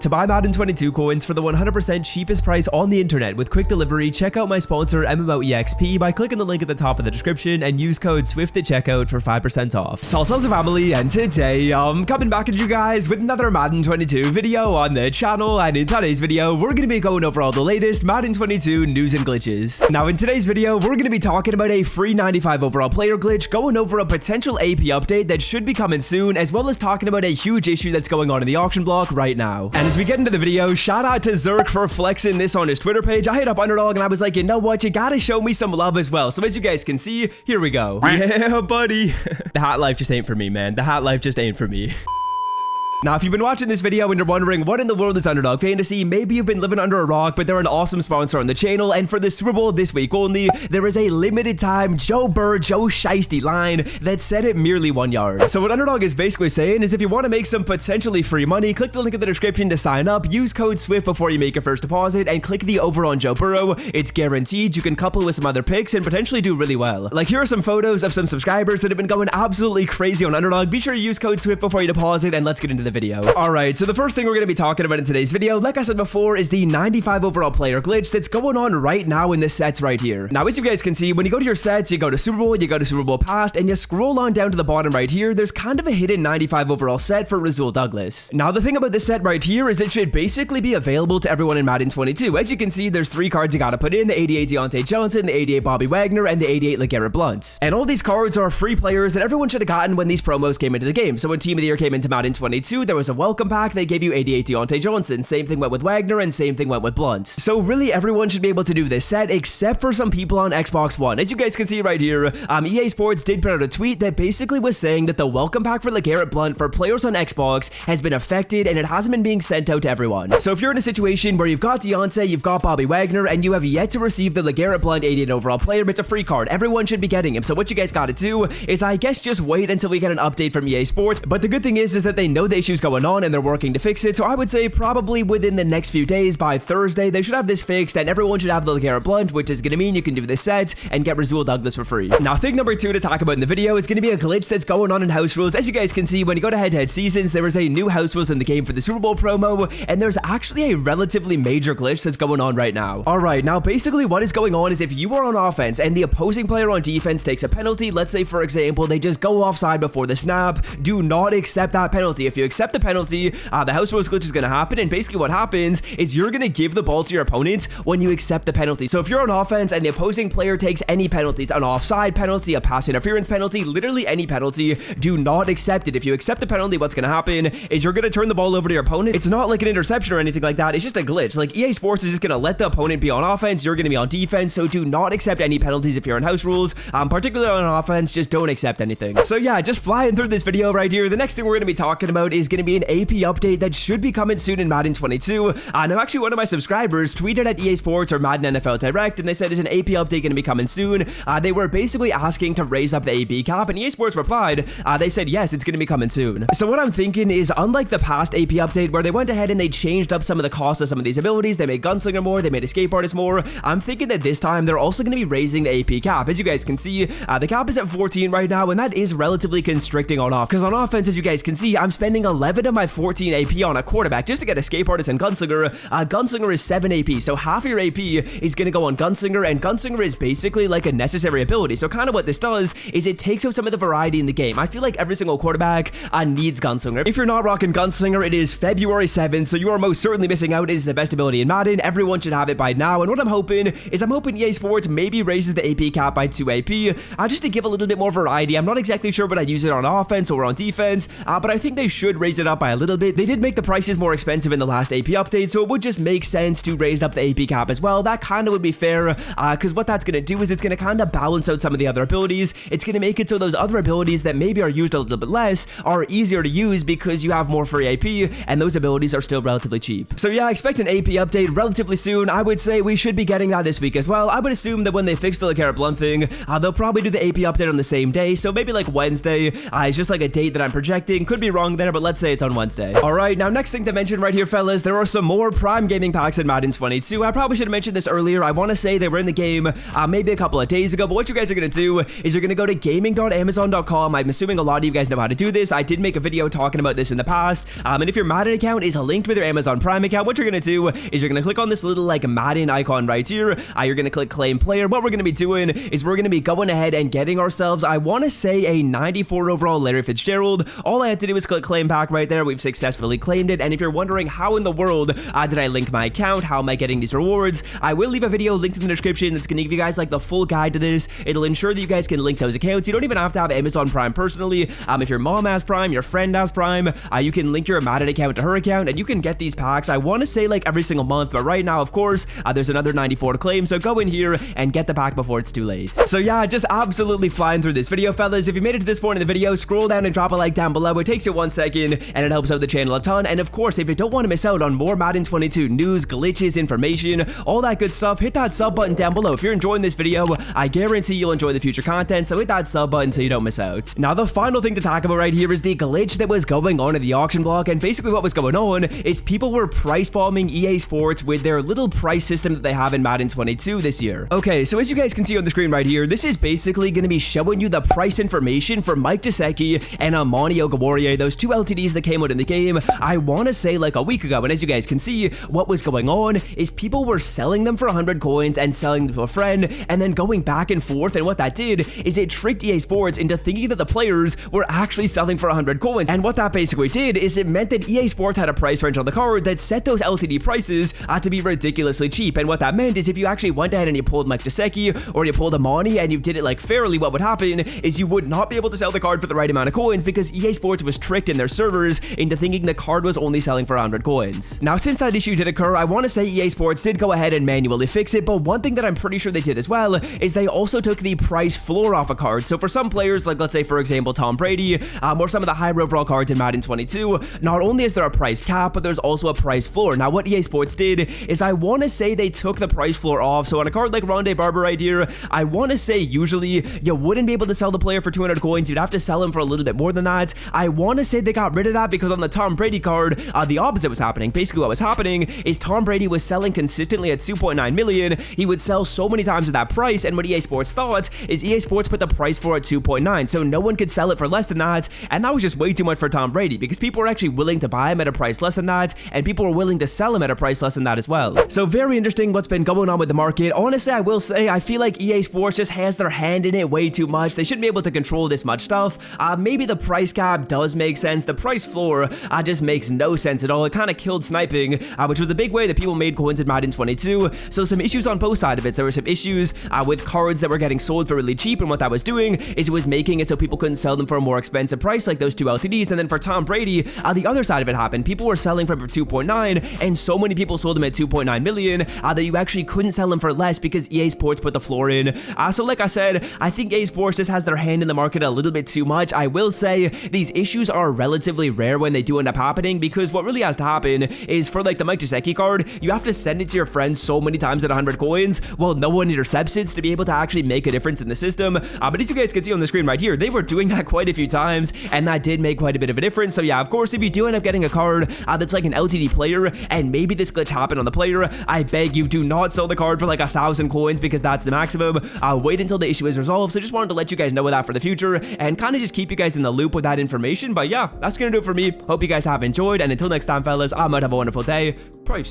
To buy Madden 22 coins for the 100% cheapest price on the internet with quick delivery, check out my sponsor MMOEXP by clicking the link at the top of the description and use code SWIFT at checkout for 5% off. Salsa family, and today I'm coming back at you guys with another Madden 22 video on the channel, and in today's video we're going to be going over all the latest Madden 22 news and glitches. Now in today's video we're going to be talking about a free 95 overall player glitch, going over a potential AP update that should be coming soon, as well as talking about a huge issue that's going on in the auction block right now. And as we get into the video, shout out to Zerk for flexing this on his Twitter page. I hit up Underdog and I was like, you know what, you gotta show me some love as well. So as you guys can see, here we go. Yeah, buddy. The hat life just ain't for me, man. The hat life just ain't for me. Now, if you've been watching this video and you're wondering what in the world is Underdog Fantasy, maybe you've been living under a rock, but they're an awesome sponsor on the channel, and for the Super Bowl this week only, there is a limited time Joe Shiesty line that's set at merely 1 yard. So what Underdog is basically saying is if you want to make some potentially free money, click the link in the description to sign up, use code SWIFT before you make your first deposit, and click the over on Joe Burrow. It's guaranteed. You can couple with some other picks and potentially do really well. Like, here are some photos of some subscribers that have been going absolutely crazy on Underdog. Be sure to use code SWIFT before you deposit, and let's get into the video. Alright, so the first thing we're going to be talking about in today's video, like I said before, is the 95 overall player glitch that's going on right now in the sets right here. Now, as you guys can see, when you go to your sets, you go to Super Bowl, you go to Super Bowl Past, and you scroll on down to the bottom right here, there's kind of a hidden 95 overall set for Rasul Douglas. Now, the thing about this set right here is it should basically be available to everyone in Madden 22. As you can see, there's 3 cards you gotta put in: the 88 Deontay Johnson, the 88 Bobby Wagner, and the 88 LeGarrette Blount. And all these cards are free players that everyone should have gotten when these promos came into the game. So when Team of the Year came into Madden 22, there was a welcome pack. They gave you 88 Deontay Johnson. Same thing went with Wagner, and same thing went with Blount. So really everyone should be able to do this set except for some people on Xbox One. As you guys can see right here, EA Sports did put out a tweet that basically was saying that the welcome pack for LeGarrette Blount for players on Xbox has been affected and it hasn't been being sent out to everyone. So if you're in a situation where you've got Deontay, you've got Bobby Wagner, and you have yet to receive the LeGarrette Blount 88 overall player, it's a free card. Everyone should be getting him. So what you guys gotta do is, I guess, just wait until we get an update from EA Sports. But the good thing is that they know the issue's going on and they're working to fix it. So I would say probably within the next few days, by Thursday, they should have this fixed and everyone should have the LeGarrette Blount, which is going to mean you can do this set and get Rasul Douglas for free. Now, thing number 2 to talk about in the video is going to be a glitch that's going on in house rules. As you guys can see, when you go to head-to-head seasons, there is a new house rules in the game for the Super Bowl promo, and there's actually a relatively major glitch that's going on right now. Alright, now basically what is going on is if you are on offense and the opposing player on defense takes a penalty, let's say for example they just go offside before the snap, do not accept that penalty. If you accept the penalty, the house rules glitch is going to happen, and basically what happens is you're going to give the ball to your opponent when you accept the penalty. So if you're on offense and the opposing player takes any penalties, an offside penalty, a pass interference penalty, literally any penalty, do not accept it. If you accept the penalty, what's going to happen is you're going to turn the ball over to your opponent. It's not like an interception or anything like that. It's just a glitch. Like, EA Sports is just going to let the opponent be on offense. You're going to be on defense. So do not accept any penalties if you're in house rules. Particularly on offense, just don't accept anything. So yeah, just flying through this video right here. The next thing we're going to be talking about is going to be an AP update that should be coming soon in Madden 22. Now, actually, one of my subscribers tweeted at EA Sports or Madden NFL Direct, and they said, is an AP update going to be coming soon? They were basically asking to raise up the AP cap, and EA Sports replied, they said, yes, it's going to be coming soon. So what I'm thinking is, unlike the past AP update where they went ahead and they changed up some of the cost of some of these abilities, they made Gunslinger more, they made Escape Artist more, I'm thinking that this time they're also going to be raising the AP cap. As you guys can see, the cap is at 14 right now, and that is relatively constricting on off, because on offense, as you guys can see, I'm spending 11 of my 14 AP on a quarterback just to get Escape Artist and Gunslinger. Gunslinger is 7 AP, so half of your AP is going to go on Gunslinger, and Gunslinger is basically like a necessary ability. So kind of what this does is it takes out some of the variety in the game. I feel like every single quarterback needs Gunslinger. If you're not rocking Gunslinger, it is February 7th, so you are most certainly missing out. It is the best ability in Madden. Everyone should have it by now, and what I'm hoping is EA Sports maybe raises the AP cap by 2 AP, just to give a little bit more variety. I'm not exactly sure would I use it on offense or on defense, but I think they should raise it up by a little bit. They did make the prices more expensive in the last AP update, so it would just make sense to raise up the AP cap as well. That kind of would be fair, because what that's going to do is it's going to kind of balance out some of the other abilities. It's going to make it so those other abilities that maybe are used a little bit less are easier to use because you have more free AP, and those abilities are still relatively cheap. So yeah, expect an AP update relatively soon. I would say we should be getting that this week as well. I would assume that when they fix the LeGarrette Blount thing, they'll probably do the AP update on the same day, so maybe like Wednesday. It's just like a date that I'm projecting. Could be wrong there, but let's say it's on Wednesday. Alright, now next thing to mention right here, fellas, there are some more Prime Gaming packs in Madden 22. I probably should have mentioned this earlier. I want to say they were in the game maybe a couple of days ago, but what you guys are going to do is you're going to go to gaming.amazon.com. I'm assuming a lot of you guys know how to do this. I did make a video talking about this in the past, and if your Madden account is linked with your Amazon Prime account, what you're going to do is you're going to click on this little like Madden icon right here. You're going to click claim player. What we're going to be doing is we're going to be going ahead and getting ourselves, I want to say, a 94 overall Larry Fitzgerald. All I had to do was click claim pack right there. We've successfully claimed it, and if you're wondering how in the world did I link my account, how am I getting these rewards, I will leave a video linked in the description that's going to give you guys like the full guide to this. It'll ensure that you guys can link those accounts. You don't even have to have Amazon Prime personally. If your mom has Prime, your friend has Prime, you can link your Madden account to her account, and you can get these packs, I want to say, like every single month, but right now, of course, there's another 94 to claim, so go in here and get the pack before it's too late. So yeah, just absolutely flying through this video, fellas. If you made it to this point in the video, scroll down and drop a like down below. It takes you 1 second, and it helps out the channel a ton. And of course, if you don't want to miss out on more Madden 22 news, glitches, information, all that good stuff, hit that sub button down below. If you're enjoying this video, I guarantee you'll enjoy the future content, so hit that sub button so you don't miss out. Now, the final thing to talk about right here is the glitch that was going on in the auction block, and basically what was going on is people were price bombing EA Sports with their little price system that they have in Madden 22 this year. Okay, so as you guys can see on the screen right here, this is basically going to be showing you the price information for Mike Gesicki and Amani Ogawarrior, those two LTDs that came out in the game, I want to say like a week ago. And as you guys can see, what was going on is people were selling them for 100 coins and selling them to a friend, and then going back and forth, and what that did is it tricked EA Sports into thinking that the players were actually selling for 100 coins. And what that basically did is it meant that EA Sports had a price range on the card that set those LTD prices to be ridiculously cheap. And what that meant is if you actually went ahead and you pulled Mike Gesicki or you pulled Amani and you did it like fairly, what would happen is you would not be able to sell the card for the right amount of coins because EA Sports was tricked in their servers into thinking the card was only selling for 100 coins. Now, since that issue did occur, I want to say EA Sports did go ahead and manually fix it, but one thing that I'm pretty sure they did as well is they also took the price floor off a card. So for some players, like let's say for example Tom Brady, or some of the higher overall cards in Madden 22, not only is there a price cap, but there's also a price floor. Now what EA Sports did is I want to say they took the price floor off. So on a card like Rondé Barber right here, I want to say usually you wouldn't be able to sell the player for 200 coins. You'd have to sell him for a little bit more than that. I want to say they got rid of that because on the Tom Brady card, the opposite was happening. Basically what was happening is Tom Brady was selling consistently at 2.9 million. He would sell so many times at that price, and what EA Sports thought is EA Sports put the price floor at 2.9, so no one could sell it for less than that, and that was just way too much for Tom Brady because people were actually willing to buy him at a price less than that, and people were willing to sell him at a price less than that as well. So very interesting what's been going on with the market. Honestly, I will say I feel like EA Sports just has their hand in it way too much. They shouldn't be able to control this much stuff. Maybe the price cap does make sense. The price floor just makes no sense at all. It kind of killed sniping, which was a big way that people made coins in Madden 22. So some issues on both sides of it. There were some issues with cards that were getting sold for really cheap, and what that was doing is it was making it so people couldn't sell them for a more expensive price, like those two LTDs. And then for Tom Brady, the other side of it happened. People were selling for 2.9, and so many people sold them at 2.9 million that you actually couldn't sell them for less because EA Sports put the floor in. So like I said, I think EA Sports just has their hand in the market a little bit too much. I will say these issues are relatively rare when they do end up happening, because what really has to happen is for like the Mike Gesicki card, you have to send it to your friends so many times at 100 coins while no one intercepts it to be able to actually make a difference in the system. But as you guys can see on the screen right here, they were doing that quite a few times, and that did make quite a bit of a difference. So yeah, of course, if you do end up getting a card that's like an LTD player, and maybe this glitch happened on the player, I beg you, do not sell the card for like 1,000 coins because that's the maximum. Wait until the issue is resolved. So just wanted to let you guys know that for the future and kind of just keep you guys in the loop with that information. But yeah, that's gonna do it for me. Hope you guys have enjoyed, and until next time, fellas, I'm out. Have a wonderful day. Peace.